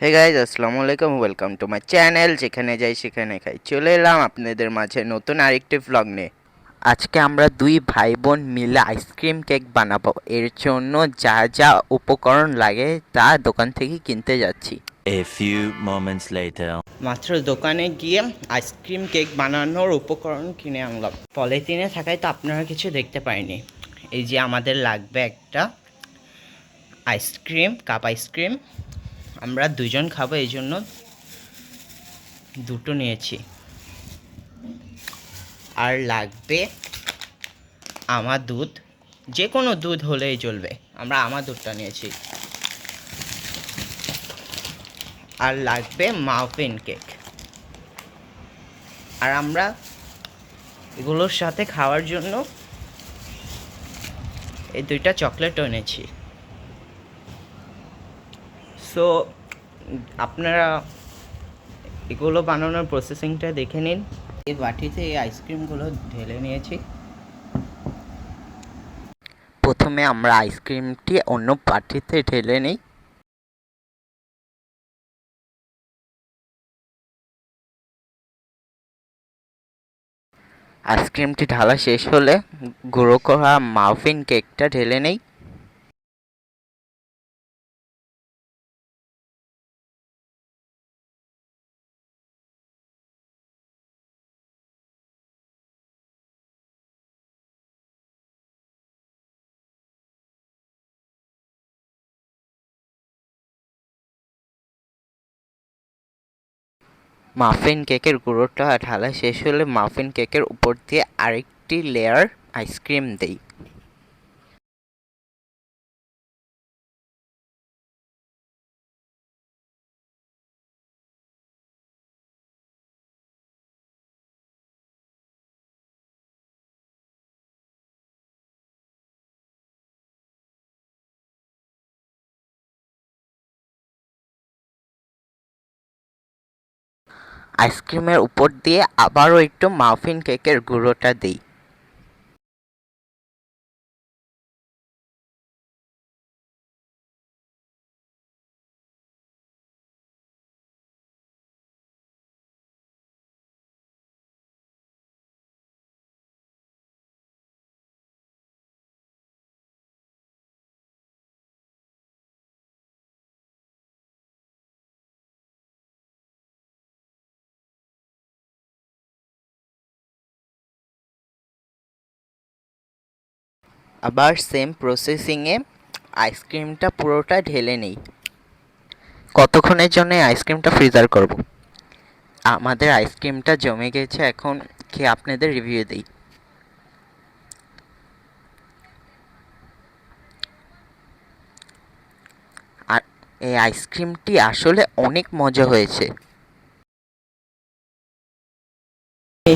Hey guys, আসসালামু আলাইকুম, welcome to my channel. যেখানে যাই সেখানে খাই। চলে এলাম আপনাদের মাঝে নতুন আরেকটি ভ্লগ নিয়ে। আজকে আমরা দুই ভাই বোন মিলে আইসক্রিম কেক বানাবো। এর জন্য যা যা উপকরণ লাগে তা দোকান থেকে কিনতে যাচ্ছি। A few moments later. মাত্র দোকানে গিয়ে আইসক্রিম কেক বানানোর উপকরণ কিনে আনলাম। পলিথিনে থাকায় তো আপনারা কিছু দেখতে পাইনি। এই যে আমাদের লাগবে একটা কাপ আইসক্রিম। আমরা দুজন খাবো, এই জন্য দুটো নিয়েছি। আর লাগবে আমার দুধ, যে কোনো দুধ হলেই চলবে, আমরা আমার দুধটা নিয়েছি। আর লাগবে মাফিন কেক। আর আমরা এগুলোর সাথে খাওয়ার জন্য এই দুইটা চকলেটও এনেছি। সো আপনারা এগুলো বানানোর প্রসেসিংটা দেখে নিন। এই বাটিতে এই আইসক্রিমগুলো ঢেলে নিয়েছি। প্রথমে আমরা আইসক্রিমটি অন্য বাটিতে ঢেলে নিই। আইসক্রিমটি ঢালা শেষ হলে গুঁড়ো করা মাফিন কেকটা ঢেলে নেই। মাফিন কেকের গুঁড়োটা ঢালা শেষ হলে মাফিন কেকের উপর দিয়ে আরেকটি লেয়ার আইসক্রিম দেই। আইসক্রিমের উপর দিয়ে আবারও একটু মাফিন কেকের গুঁড়োটা দিই। আবার সেম প্রসেসিংয়ে আইসক্রিমটা পুরোটা ঢেলে নেই। কতক্ষণের জন্য আইসক্রিমটা ফ্রিজার করব। আমাদের আইসক্রিমটা জমে গেছে, এখন খেয়ে আপনাদের রিভিউ দিই। আর এই আইসক্রিমটি আসলে অনেক মজা হয়েছে।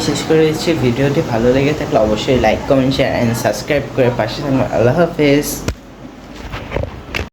শেষ করে দিচ্ছি। ভিডিওটি ভালো লেগে থাকলে অবশ্যই like, comment, share and subscribe করে পাশে থাকবেন। আল্লাহ হাফেজ।